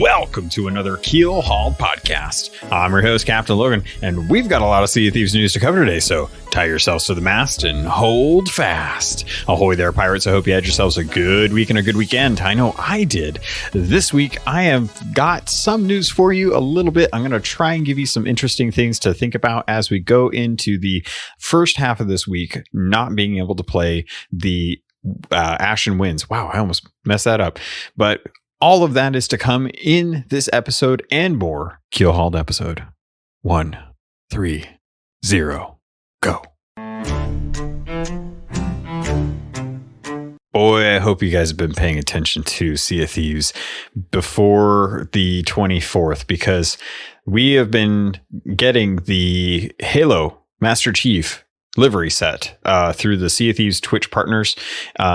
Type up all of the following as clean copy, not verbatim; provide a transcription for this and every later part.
Welcome to another Keelhauled podcast. I'm your host, CaptainLogun, and we've got a lot of Sea of Thieves news to cover today, so tie yourselves to the mast and hold fast. Ahoy there, pirates. I hope you had yourselves a good week and a good weekend. I know I did. This week, I have got some news for you a little bit. I'm going to try and give you some interesting things to think about as we go into the first half of this week, not being able to play the Ashen Winds. Wow, I almost messed that up. But all of that is to come in this episode and more. Keelhauled episode 130. Go. Boy, I hope you guys have been paying attention to Sea of Thieves before the 24th, because we have been getting the Halo Master Chief livery set through the Sea of Thieves Twitch partners.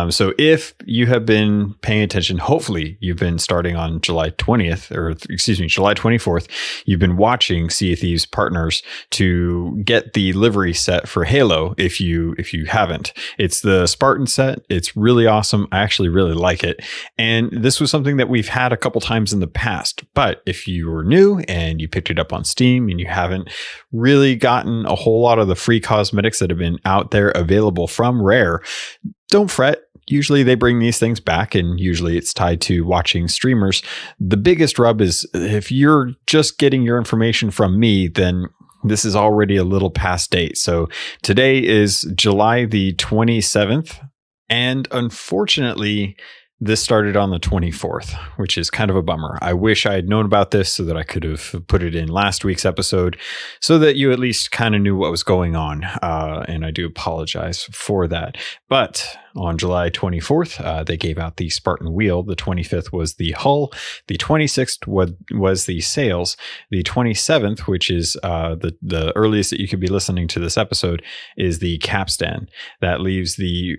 So if you have been paying attention, hopefully you've been starting on July 24th. You've been watching Sea of Thieves Partners to get the livery set for Halo. If you haven't, it's the Spartan set. It's really awesome. I actually really like it. And this was something that we've had a couple times in the past. But if you were new and you picked it up on Steam and you haven't really gotten a whole lot of the free cosmetics that have been out there available from Rare, don't fret. Usually they bring these things back, and usually it's tied to watching streamers. The biggest rub is if you're just getting your information from me, then this is already a little past date. So today is July the 27th, and unfortunately this started on the 24th, which is kind of a bummer. I wish I had known about this so that I could have put it in last week's episode so that you at least kind of knew what was going on. And I do apologize for that. But on July 24th, they gave out the Spartan wheel. The 25th was the hull. The 26th was the sails. The 27th, which is the earliest that you could be listening to this episode, is the capstan. That leaves the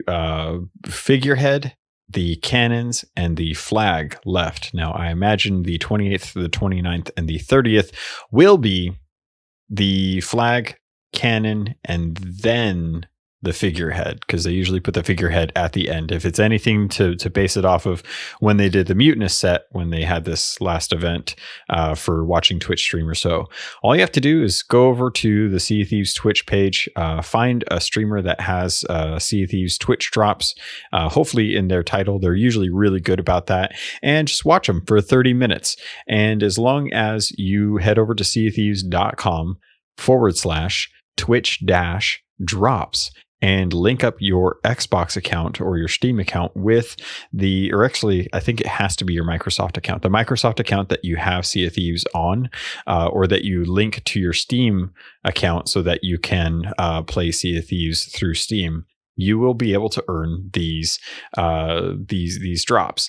figurehead, the cannons, and the flag left. Now, I imagine the 28th, the 29th, and the 30th will be the flag, cannon, and then the figurehead, because they usually put the figurehead at the end. If it's anything to base it off of when they did the Mutinous set, when they had this last event for watching Twitch streamers. So all you have to do is go over to the Sea of Thieves Twitch page, find a streamer that has Sea of Thieves Twitch drops, hopefully in their title. They're usually really good about that, and just watch them for 30 minutes. And as long as you head over to seaofthieves.com/Twitch-drops and link up your Xbox account or your Steam account with or actually, I think it has to be your Microsoft account, the Microsoft account that you have Sea of Thieves on, or that you link to your Steam account so that you can play Sea of Thieves through Steam. You will be able to earn these drops.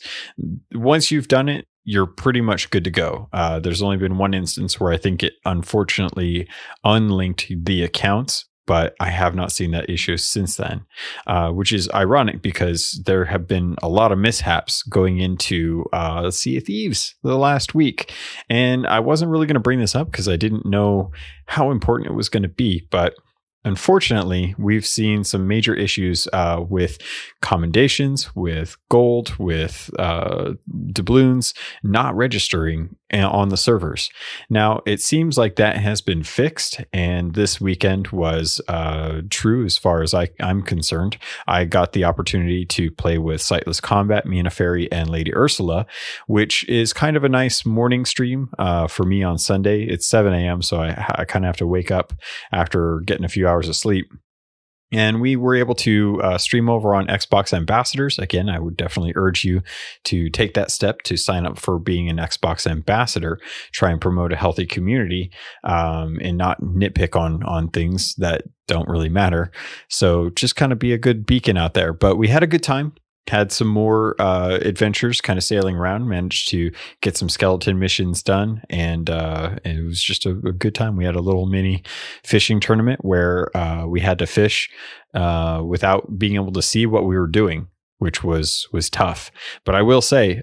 Once you've done it, you're pretty much good to go. There's only been one instance where I think it unfortunately unlinked the accounts, but I have not seen that issue since then, which is ironic because there have been a lot of mishaps going into Sea of Thieves the last week. And I wasn't really going to bring this up because I didn't know how important it was going to be, but unfortunately, we've seen some major issues with commendations, with gold, with doubloons not registering on the servers. Now, it seems like that has been fixed, and this weekend was true as far as I'm concerned. I got the opportunity to play with Sightless Combat, Mina Fairy, and Lady Ursula, which is kind of a nice morning stream for me on Sunday. It's 7 a.m., so I kind of have to wake up after getting a few hours of sleep. And we were able to stream over on Xbox Ambassadors. Again, I would definitely urge you to take that step to sign up for being an Xbox Ambassador, try and promote a healthy community, and not nitpick on things that don't really matter. So just kind of be a good beacon out there. But we had a good time. Had some more adventures kind of sailing around, managed to get some skeleton missions done, and it was just a good time. We had a little mini fishing tournament where we had to fish without being able to see what we were doing, which was tough. But I will say,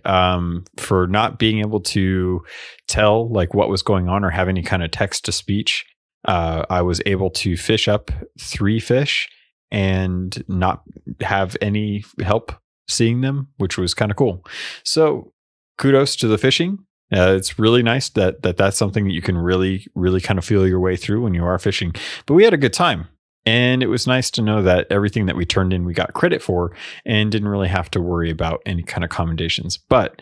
for not being able to tell like what was going on or have any kind of text to speech, I was able to fish up 3 fish and not have any help seeing them, which was kind of cool. So kudos to the fishing. It's really nice that's something that you can really, really kind of feel your way through when you are fishing. But we had a good time. And it was nice to know that everything that we turned in, we got credit for and didn't really have to worry about any kind of commendations. But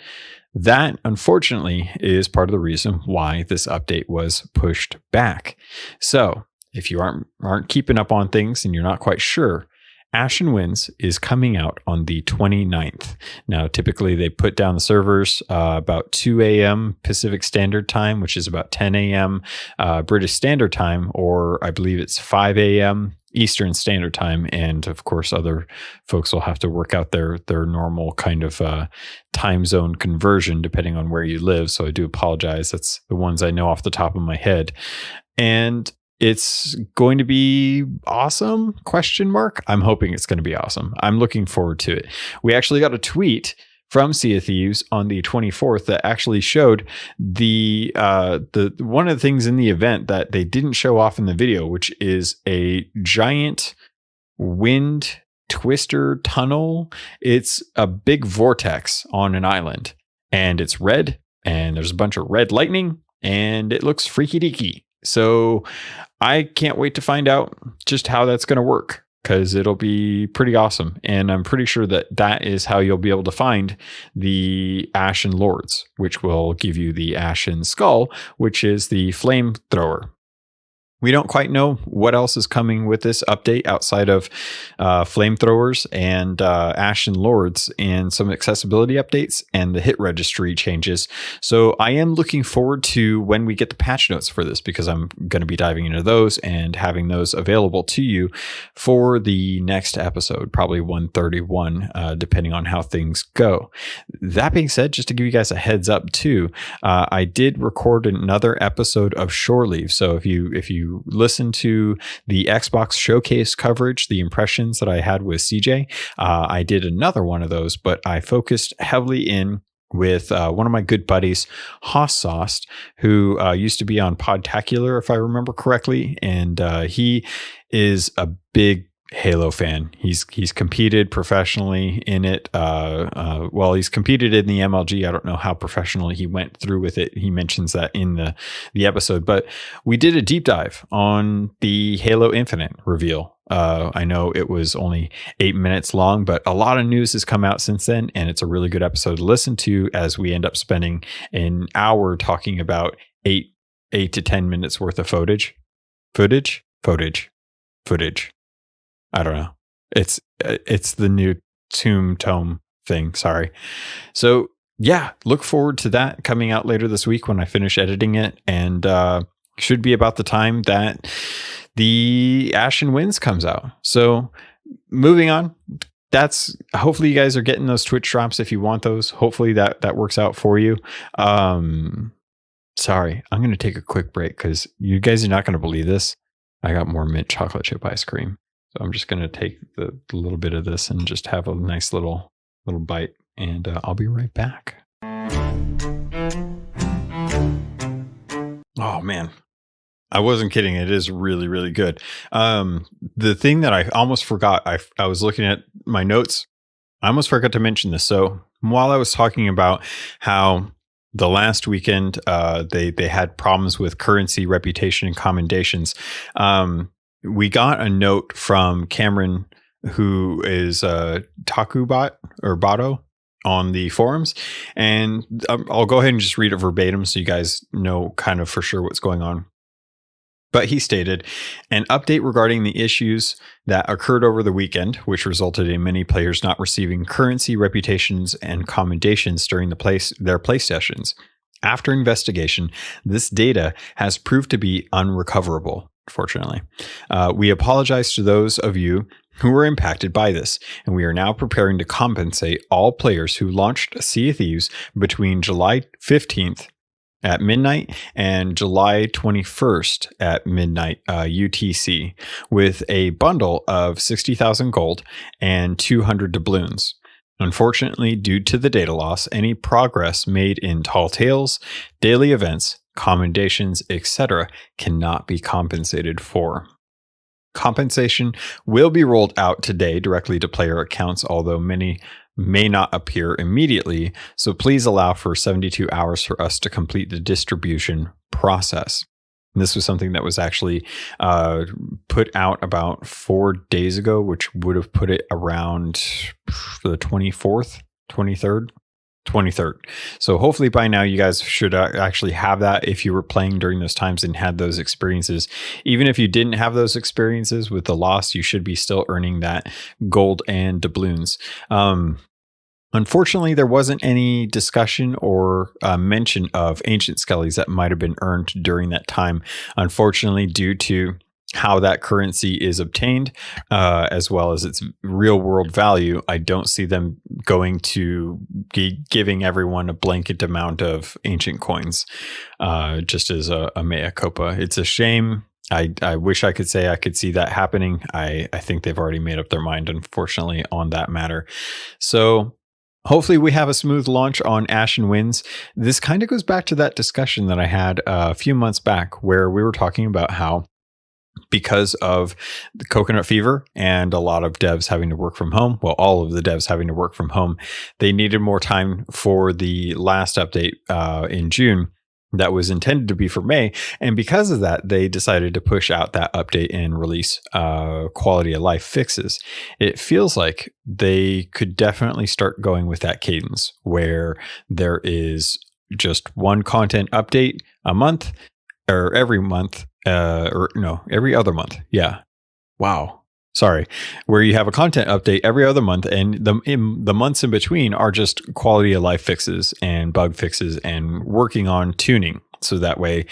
that, unfortunately, is part of the reason why this update was pushed back. So if you aren't keeping up on things and you're not quite sure, Ashen Winds is coming out on the 29th. Now, typically they put down the servers about 2 a.m. Pacific Standard Time, which is about 10 a.m. British Standard Time, or I believe it's 5 a.m. Eastern Standard Time. And of course, other folks will have to work out their normal kind of time zone conversion depending on where you live. So I do apologize. That's the ones I know off the top of my head. And it's going to be awesome? Question mark. I'm hoping it's going to be awesome. I'm looking forward to it. We actually got a tweet from Sea of Thieves on the 24th that actually showed the one of the things in the event that they didn't show off in the video, which is a giant wind twister tunnel. It's a big vortex on an island, and it's red, and there's a bunch of red lightning, and it looks freaky deaky. So I can't wait to find out just how that's going to work, because it'll be pretty awesome. And I'm pretty sure that is how you'll be able to find the Ashen Lords, which will give you the Ashen Skull, which is the flamethrower. We don't quite know what else is coming with this update outside of flamethrowers and Ashen Lords and some accessibility updates and the hit registry changes. So I am looking forward to when we get the patch notes for this, because I'm going to be diving into those and having those available to you for the next episode, probably 131, depending on how things go. That being said, just to give you guys a heads up too, I did record another episode of Shoreleave. So if you listen to the Xbox showcase coverage, the impressions that I had with CJ, I did another one of those, but I focused heavily in with one of my good buddies, Hoss Sauced, who used to be on Podtacular, if I remember correctly, and he is a big Halo fan. He's competed professionally in it. Well, he's competed in the MLG. I don't know how professionally he went through with it. He mentions that in the episode, but we did a deep dive on the Halo Infinite reveal. I know it was only 8 minutes long, but a lot of news has come out since then, and it's a really good episode to listen to as we end up spending an hour talking about 8 to 10 minutes worth of footage. I don't know. It's the new tome thing. Sorry. So yeah, look forward to that coming out later this week when I finish editing it, and should be about the time that the Ashen Winds comes out. So moving on, that's hopefully you guys are getting those Twitch drops if you want those. Hopefully that works out for you. Sorry, I'm going to take a quick break because you guys are not going to believe this. I got more mint chocolate chip ice cream. So I'm just going to take the little bit of this and just have a nice little bite, and I'll be right back. Oh man, I wasn't kidding. It is really, really good. The thing that I almost forgot, I was looking at my notes. I almost forgot to mention this. So while I was talking about how the last weekend they had problems with currency, reputation, and commendations, we got a note from Cameron, who is Takubot or Bato on the forums, and I'll go ahead and just read it verbatim so you guys know kind of for sure what's going on. But he stated, an update regarding the issues that occurred over the weekend, which resulted in many players not receiving currency, reputations, and commendations during their play sessions. After investigation, this data has proved to be unrecoverable. Fortunately, we apologize to those of you who were impacted by this, and we are now preparing to compensate all players who launched Sea of Thieves between July 15th at midnight and July 21st at midnight UTC with a bundle of 60,000 gold and 200 doubloons. Unfortunately, due to the data loss, any progress made in Tall Tales, daily events, commendations, etc. cannot be compensated for. Compensation will be rolled out today directly to player accounts, although many may not appear immediately. So please allow for 72 hours for us to complete the distribution process. And this was something that was actually put out about 4 days ago, which would have put it around the 24th, 23rd. 23rd. So hopefully by now you guys should actually have that if you were playing during those times and had those experiences. Even if you didn't have those experiences with the loss, you should be still earning that gold and doubloons. Unfortunately, there wasn't any discussion or mention of ancient skellies that might have been earned during that time. Unfortunately, due to how that currency is obtained, as well as its real world value, I don't see them going to be giving everyone a blanket amount of ancient coins, just as a mea culpa. It's a shame. I wish I could say I could see that happening. I think they've already made up their mind, unfortunately, on that matter. So hopefully we have a smooth launch on Ashen Winds. This kind of goes back to that discussion that I had a few months back where we were talking about how, because of the coconut fever and a lot of devs having to work from home, well, all of the devs having to work from home, they needed more time for the last update in June that was intended to be for May. And because of that, they decided to push out that update and release quality of life fixes. It feels like they could definitely start going with that cadence where there is just one content update a month or every month. Every other month. Yeah. Wow. Sorry. Where you have a content update every other month, and the months in between are just quality of life fixes and bug fixes and working on tuning. So that way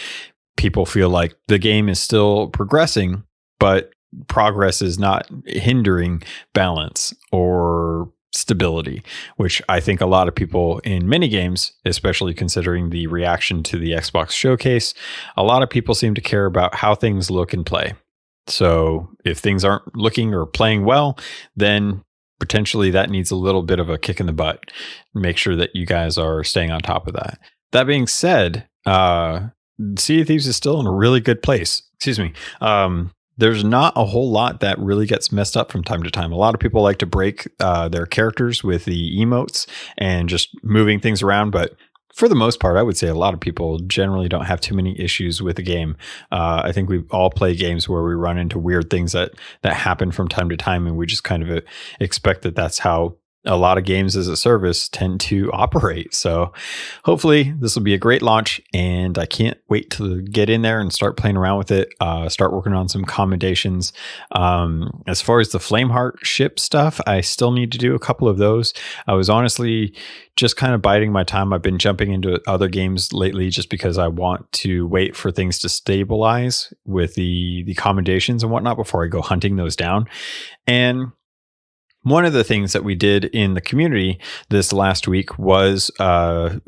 people feel like the game is still progressing, but progress is not hindering balance or stability, which I think a lot of people in many games, especially considering the reaction to the Xbox showcase, a lot of people seem to care about how things look and play. So if things aren't looking or playing well, then potentially that needs a little bit of a kick in the butt. Make sure that you guys are staying on top of that. That being said, Sea of Thieves is still in a really good place. Excuse me. There's not a whole lot that really gets messed up from time to time. A lot of people like to break their characters with the emotes and just moving things around. But for the most part, I would say a lot of people generally don't have too many issues with the game. I think we all play games where we run into weird things that happen from time to time. And we just kind of expect that that's how a lot of games as a service tend to operate. So hopefully this will be a great launch, and I can't wait to get in there and start playing around with it, start working on some commendations. As far as the Flameheart ship stuff, I still need to do a couple of those. I was honestly just kind of biding my time. I've been jumping into other games lately just because I want to wait for things to stabilize with the commendations and whatnot before I go hunting those down. And one of the things that we did in the community this last week was 10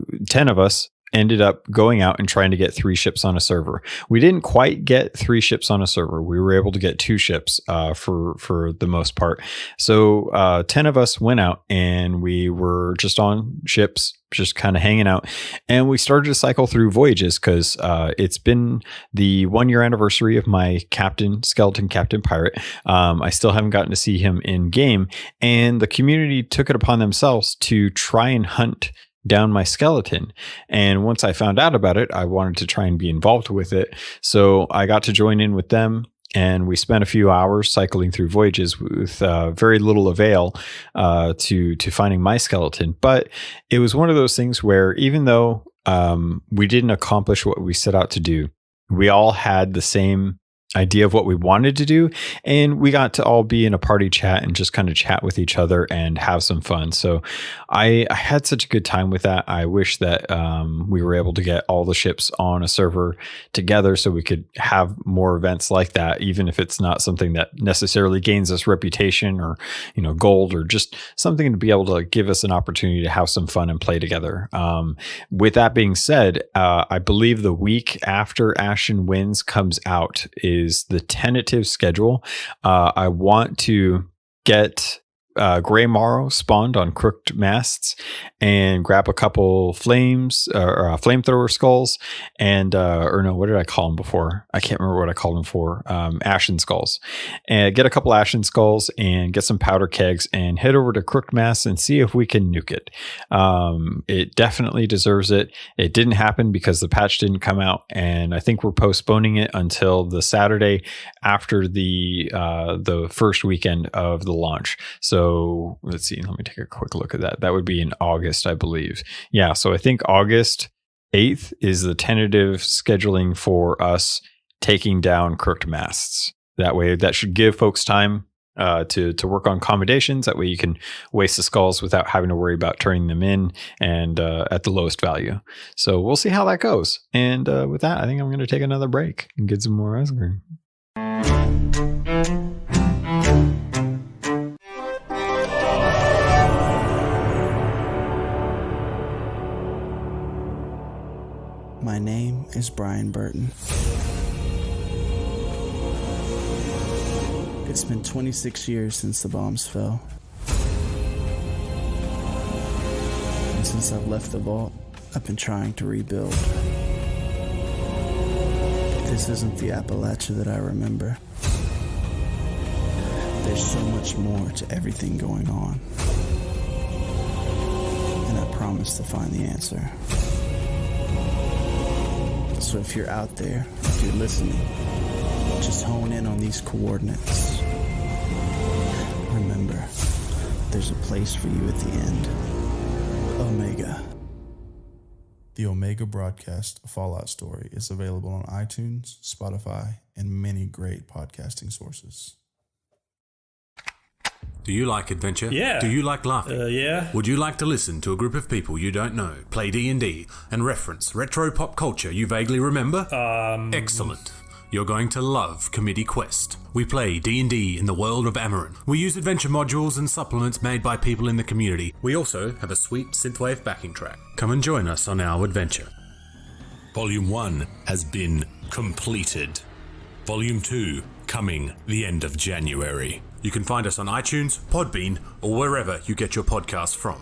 of us ended up going out and trying to get 3 ships on a server. We didn't quite get 3 ships on a server. We were able to get 2 ships for the most part. So 10 of us went out and we were just on ships, just kind of hanging out. And we started to cycle through voyages because it's been the 1-year anniversary of my skeleton captain pirate. I still haven't gotten to see him in game. And the community took it upon themselves to try and hunt down my skeleton. And once I found out about it, I wanted to try and be involved with it. So I got to join in with them, and we spent a few hours cycling through voyages with very little avail to finding my skeleton. But it was one of those things where even though we didn't accomplish what we set out to do, we all had the same idea of what we wanted to do, and we got to all be in a party chat and just kind of chat with each other and have some fun. So I had such a good time with that. I wish that we were able to get all the ships on a server together so we could have more events like that, even if it's not something that necessarily gains us reputation or gold, or just something to be able to give us an opportunity to have some fun and play together. With that being said, I believe the week after Ashen Winds comes out is the tentative schedule. I want to get gray marrow spawned on crooked masts, and grab a couple flames or flamethrower skulls, and or no, what did I call them before? I can't remember what I called them for. Ashen skulls, and get a couple ashen skulls and get some powder kegs and head over to crooked masts and see if we can nuke it. It definitely deserves it. It didn't happen because the patch didn't come out, and I think we're postponing it until the Saturday after the first weekend of the launch. So let's see. Let me take a quick look at that. That would be in August, I believe. Yeah. So I think August 8th is the tentative scheduling for us taking down crooked masts. That way, that should give folks time to work on accommodations. That way you can waste the skulls without having to worry about turning them in and at the lowest value. So we'll see how that goes. And with that, I think I'm going to take another break and get some more ice cream. My name is Brian Burton. It's been 26 years since the bombs fell. And since I've left the vault, I've been trying to rebuild. But this isn't the Appalachia that I remember. There's so much more to everything going on. And I promise to find the answer. So if you're out there, if you're listening, just hone in on these coordinates. Remember, there's a place for you at the end. Omega. The Omega Broadcast Fallout Story is available on iTunes, Spotify, and many great podcasting sources. Do you like adventure? Yeah. Do you like laughing? Yeah. Would you like to listen to a group of people you don't know play D&D and reference retro pop culture you vaguely remember? Excellent. You're going to love Committee Quest. We play D&D in the world of Amarin. We use adventure modules and supplements made by people in the community. We also have a sweet synthwave backing track. Come and join us on our adventure. Volume 1 has been completed. Volume 2 coming the end of January. You can find us on iTunes, Podbean, or wherever you get your podcasts from.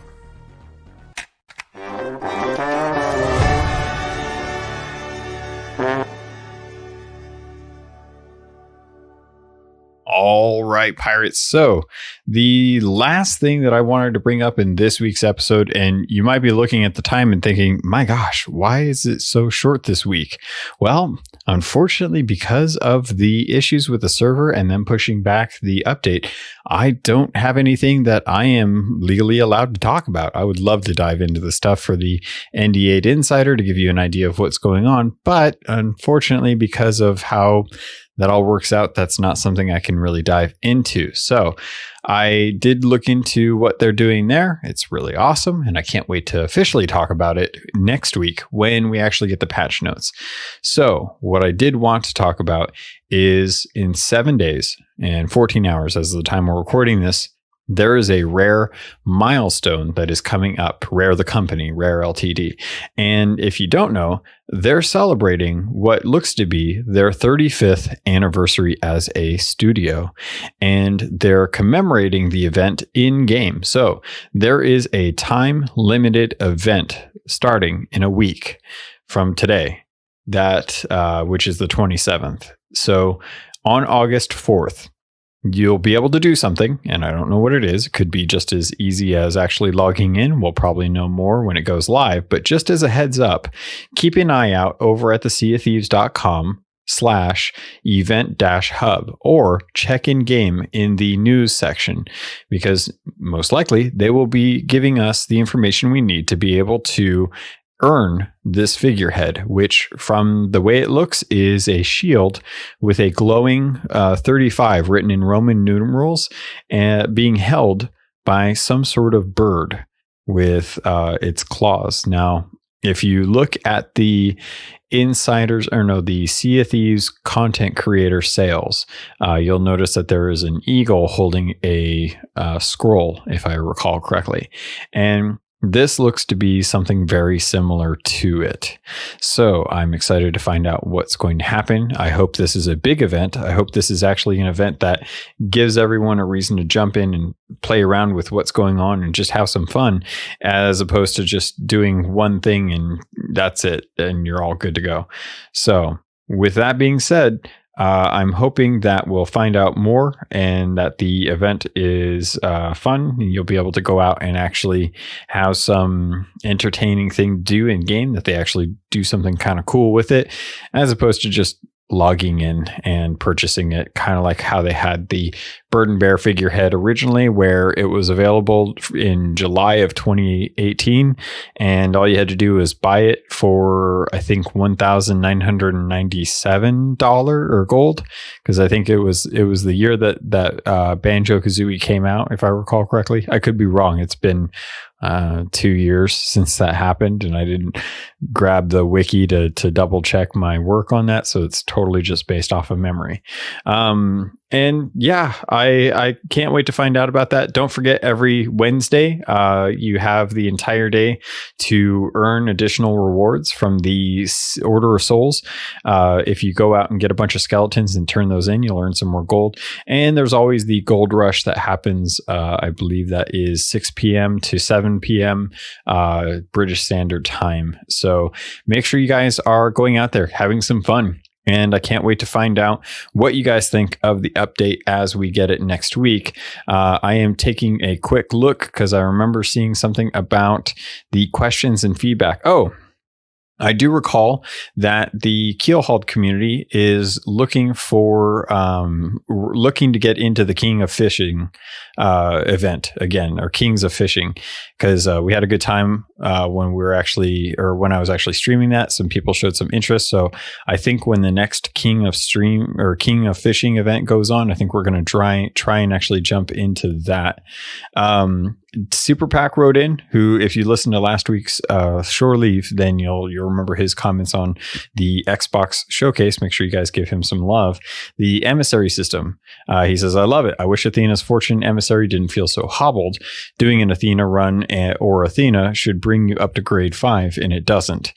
All right, pirates. So the last thing that I wanted to bring up in this week's episode, and you might be looking at the time and thinking, my gosh, why is it so short this week? Well, unfortunately, because of the issues with the server and them pushing back the update, I don't have anything that I am legally allowed to talk about. I would love to dive into the stuff for the NDA'd Insider to give you an idea of what's going on. But unfortunately, because of how that all works out, that's not something I can really dive into. So I did look into what they're doing there. It's really awesome, and I can't wait to officially talk about it next week when we actually get the patch notes. So what I did want to talk about is in 7 days and 14 hours as of the time we're recording this, there is a Rare milestone that is coming up. Rare, the company, Rare Ltd. And if you don't know, they're celebrating what looks to be their 35th anniversary as a studio. And they're commemorating the event in game. So there is a time-limited event starting in a week from today, that which is the 27th. So on August 4th, you'll be able to do something, and I don't know what it is. It could be just as easy as actually logging in. We'll probably know more when it goes live, but just as a heads up, keep an eye out over at the seaofthieves.com/event-hub or check in game in the news section, because most likely they will be giving us the information we need to be able to earn this figurehead, which from the way it looks is a shield with a glowing 35 written in Roman numerals and being held by some sort of bird with its claws. Now, if you look at the the Sea of Thieves content creator sales, you'll notice that there is an eagle holding a scroll, if I recall correctly. And this looks to be something very similar to it. So I'm excited to find out what's going to happen. I hope this is a big event. I hope this is actually an event that gives everyone a reason to jump in and play around with what's going on and just have some fun, as opposed to just doing one thing and that's it, and you're all good to go. So with that being said, I'm hoping that we'll find out more and that the event is fun. And you'll be able to go out and actually have some entertaining thing to do in game, that they actually do something kind of cool with it, as opposed to just logging in and purchasing it, kind of like how they had the Burden Bear figurehead originally, where it was available in July of 2018, and all you had to do was buy it for, I think, $1,997 or gold, because I think it was the year that Banjo-Kazooie came out, if I recall correctly. I could be wrong. It's been 2 years since that happened, and I didn't grab the wiki to double check my work on that, so it's totally just based off of memory. And yeah, I can't wait to find out about that. Don't forget, every Wednesday, you have the entire day to earn additional rewards from the Order of Souls. If you go out and get a bunch of skeletons and turn those in, you'll earn some more gold. And there's always the gold rush that happens. I believe that is 6 p.m. to 7 p.m. British Standard Time. So make sure you guys are going out there, having some fun. And I can't wait to find out what you guys think of the update as we get it next week. I am taking a quick look because I remember seeing something about the questions and feedback. Oh, I do recall that the Keelhauled community is looking to get into the King of Fishing event again, or Kings of Fishing, because we had a good time when I was actually streaming that. Some people showed some interest, so I think when the next King of Fishing event goes on, I think we're going to try and actually jump into that. Super Pack wrote in, who, if you listen to last week's Shoreleave, then you'll remember his comments on the Xbox showcase. Make sure you guys give him some love. The emissary system. He says, I love it. I wish Athena's Fortune emissary didn't feel so hobbled. Doing an Athena run or Athena should bring you up to grade 5, and it doesn't.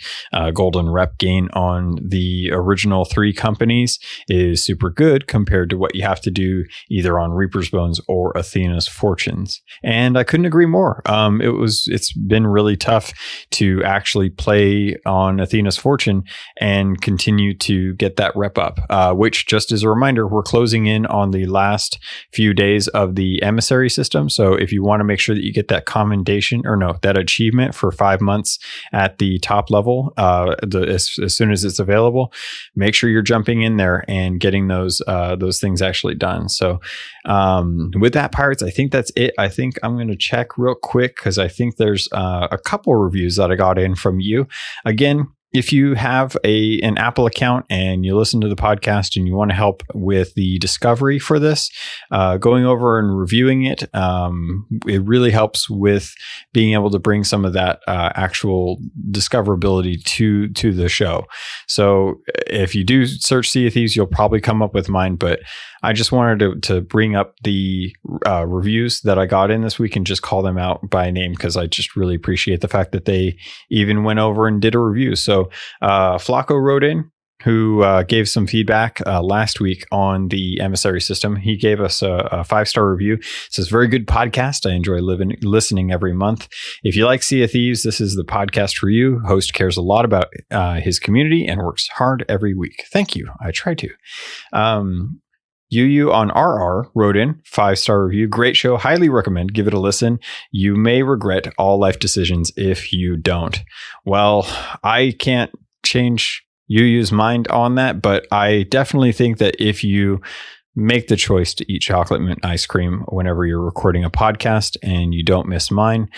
Golden rep gain on the original 3 companies is super good compared to what you have to do either on Reaper's Bones or Athena's Fortunes. And I couldn't agree more. It's been really tough to actually play on Athena's Fortune and continue to get that rep up, which, just as a reminder, we're closing in on the last few days of the emissary system. So if you want to make sure that you get that that achievement for 5 months at the top level, as soon as it's available, make sure you're jumping in there and getting those things actually done. So with that, Pirates, I think that's it. I think I'm going to check real quick because I think there's a couple reviews that I got in from you. Again, if you have an Apple account and you listen to the podcast and you want to help with the discovery for this, going over and reviewing it, it really helps with being able to bring some of that actual discoverability to the show. So if you do search Sea of Thieves, you'll probably come up with mine, but I just wanted to bring up the reviews that I got in this week and just call them out by name, because I just really appreciate the fact that they even went over and did a review. So Flacco wrote in, who gave some feedback last week on the emissary system. He gave us a 5-star review. It says, very good podcast. I enjoy listening every month. If you like Sea of Thieves, this is the podcast for you. Host cares a lot about his community and works hard every week. Thank you. I try to. Yu on RR wrote in, 5-star review. Great show. Highly recommend. Give it a listen. You may regret all life decisions if you don't. Well, I can't change Yu's mind on that, but I definitely think that if you make the choice to eat chocolate mint ice cream whenever you're recording a podcast and you don't miss mine,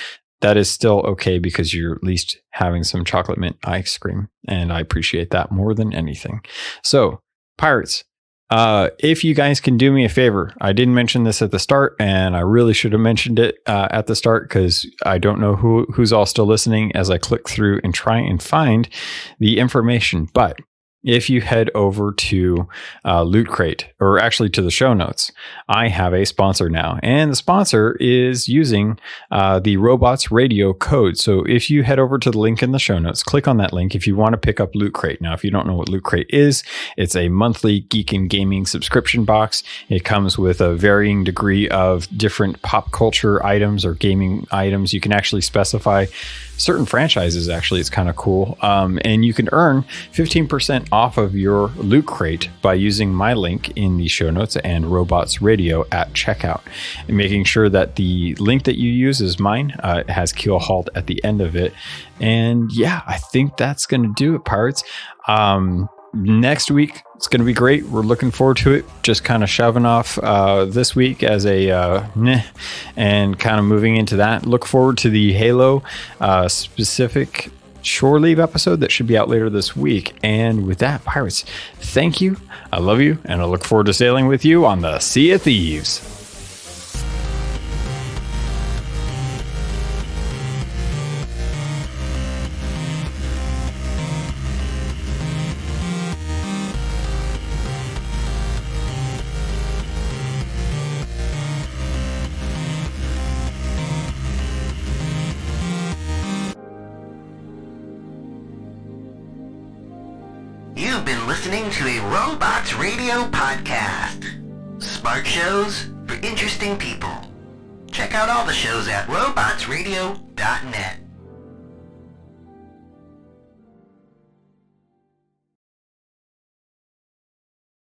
that is still okay, because you're at least having some chocolate mint ice cream. And I appreciate that more than anything. So, Pirates, if you guys can do me a favor, I didn't mention this at the start, and I really should have mentioned it at the start, because I don't know who's all still listening as I click through and try and find the information. But if you head over to Loot Crate, or actually to the show notes, I have a sponsor now, and the sponsor is using the Robots Radio code. So if you head over to the link in the show notes, click on that link if you want to pick up Loot Crate. Now, if you don't know what Loot Crate is, it's a monthly geek and gaming subscription box. It comes with a varying degree of different pop culture items or gaming items. You can actually specify certain franchises. Actually, it's kind of cool. And you can earn 15% off of your Loot Crate by using my link in the show notes and Robots Radio at checkout, and making sure that the link that you use is mine. It has Keelhauled at the end of it. And yeah, I think that's going to do it, Pirates. Next week, it's going to be great. We're looking forward to it. Just kind of shoving off this week as a and kind of moving into that. Look forward to the Halo specific Shoreleave episode that should be out later this week. And with that, Pirates, thank you. I love you, and I look forward to sailing with you on the Sea of Thieves. You've been listening to a Robots Radio podcast. Smart shows for interesting people. Check out all the shows at robotsradio.net.